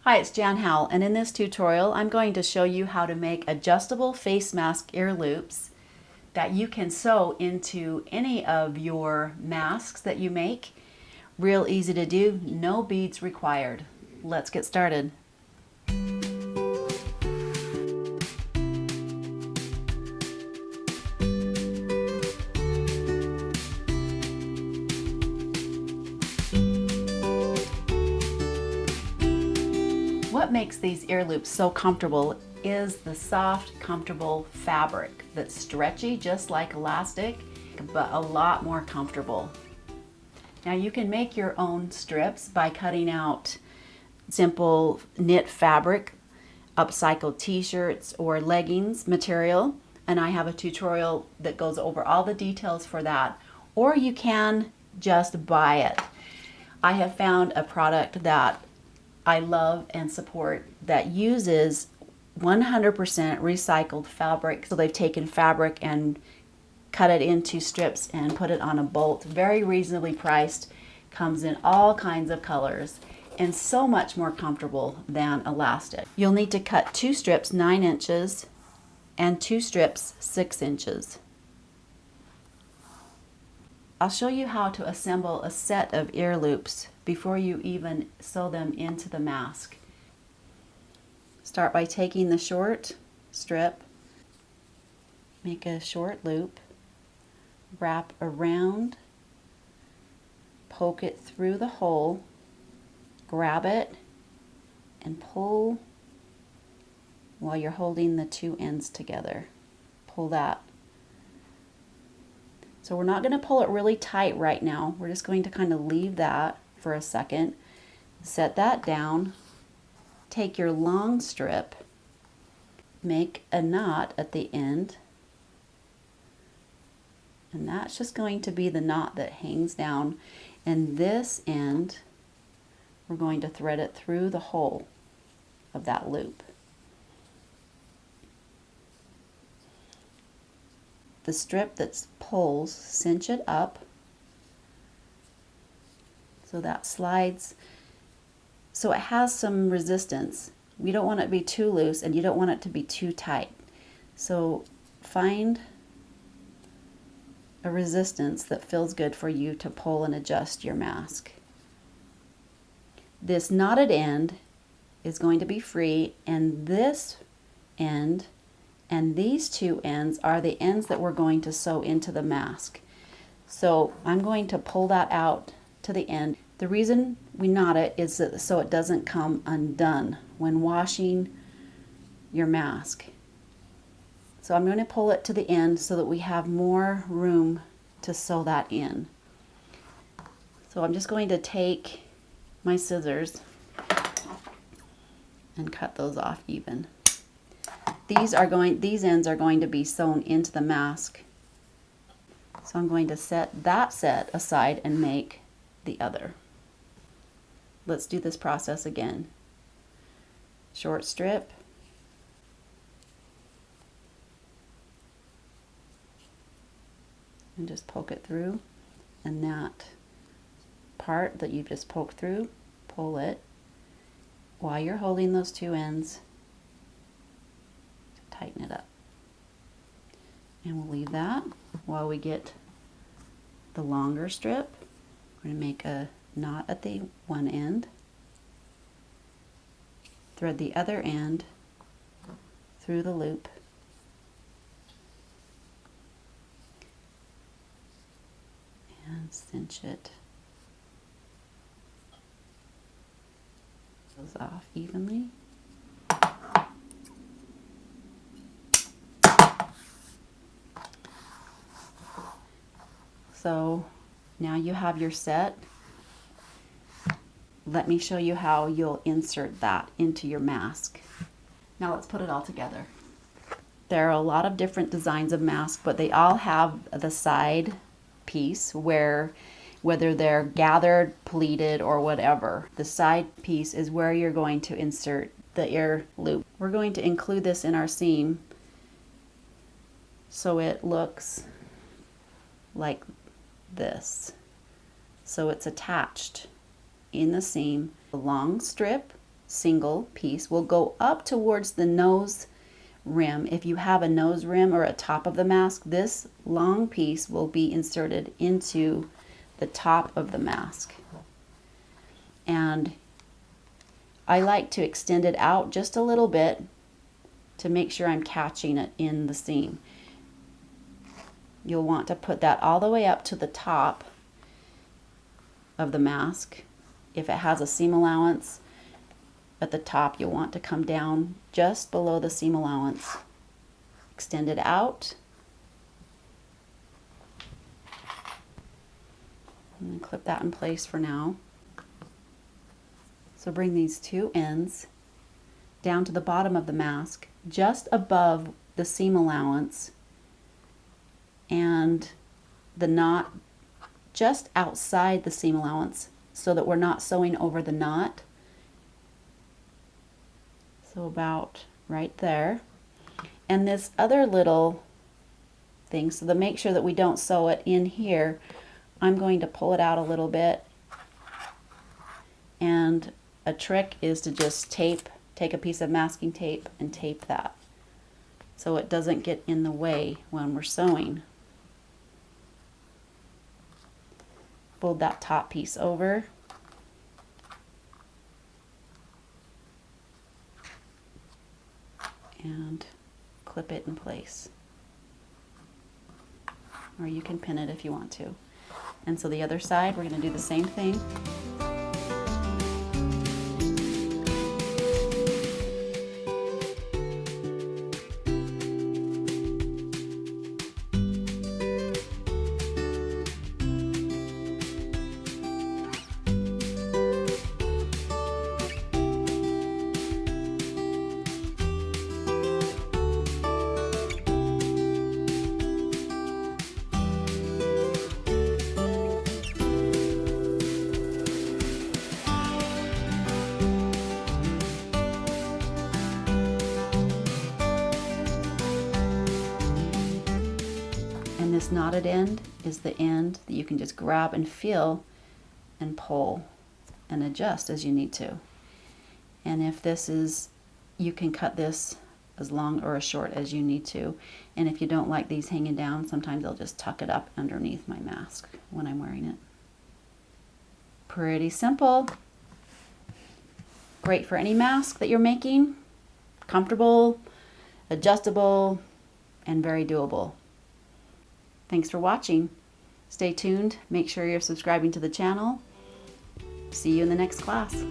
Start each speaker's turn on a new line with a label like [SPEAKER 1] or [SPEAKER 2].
[SPEAKER 1] Hi, it's Jan Howell, and in this tutorial I'm going to show you how to make adjustable face mask ear loops that you can sew into any of your masks that you make. Real easy to do, no beads required. Let's get started. What makes these ear loops so comfortable is the soft, comfortable fabric that's stretchy just like elastic, but a lot more comfortable. Now you can make your own strips by cutting out simple knit fabric, upcycled t-shirts or leggings material, and I have a tutorial that goes over all the details for that, or you can just buy it. I have found a product that I love and support that uses 100% recycled fabric. So they've taken fabric and cut it into strips and put it on a bolt, very reasonably priced, comes in all kinds of colors, and so much more comfortable than elastic. You'll need to cut 2 strips 9 inches and 2 strips 6 inches. I'll show you how to assemble a set of ear loops before you even sew them into the mask. Start by taking the short strip, make a short loop, wrap around, poke it through the hole, grab it, and pull while you're holding the 2 ends together. Pull that. So we're not going to pull it really tight right now. We're just going to kind of leave that for a second. Set that down. Take your long strip, make a knot at the end, and that's just going to be the knot that hangs down. And this end, we're going to thread it through the hole of that loop. The strip that pulls, cinch it up so that slides, so it has some resistance. We don't want it to be too loose and you don't want it to be too tight. So find a resistance that feels good for you to pull and adjust your mask. This knotted end is going to be free, and this end and these 2 ends are the ends that we're going to sew into the mask. So I'm going to pull that out to the end. The reason we knot it is that so it doesn't come undone when washing your mask. So I'm going to pull it to the end so that we have more room to sew that in. So I'm just going to take my scissors and cut those off even. These ends are going to be sewn into the mask. So I'm going to set that set aside and make the other. Let's do this process again. Short strip, and just poke it through, and that part that you've just poked through, pull it while you're holding those 2 ends. Tighten it up, and we'll leave that while we get the longer strip. We're going to make a knot at the one end, thread the other end through the loop, and cinch it. Goes off evenly. So now you have your set. Let me show you how you'll insert that into your mask. Now let's put it all together. There are a lot of different designs of masks, but they all have the side piece where, whether they're gathered, pleated, or whatever, the side piece is where you're going to insert the ear loop. We're going to include this in our seam so it looks like this. So it's attached in the seam, a long strip single piece will go up towards the nose rim. If you have a nose rim or a top of the mask, this long piece will be inserted into the top of the mask. And I like to extend it out just a little bit to make sure I'm catching it in the seam. You'll want to put that all the way up to the top of the mask. If it has a seam allowance at the top, you'll want to come down just below the seam allowance. Extend it out. And clip that in place for now. So bring these two ends down to the bottom of the mask, just above the seam allowance, and the knot just outside the seam allowance so that we're not sewing over the knot. So about right there. And this other little thing, so to make sure that we don't sew it in here, I'm going to pull it out a little bit. And a trick is to just take a piece of masking tape and tape that so it doesn't get in the way when we're sewing. Fold that top piece over. And clip it in place. Or you can pin it if you want to. And so the other side, we're going to do the same thing. This knotted end is the end that you can just grab and feel and pull and adjust as you need to. And if this is, you can cut this as long or as short as you need to. And if you don't like these hanging down, sometimes I'll just tuck it up underneath my mask when I'm wearing it. Pretty simple. Great for any mask that you're making. Comfortable, adjustable, and very doable. Thanks for watching. Stay tuned. Make sure you're subscribing to the channel. See you in the next class.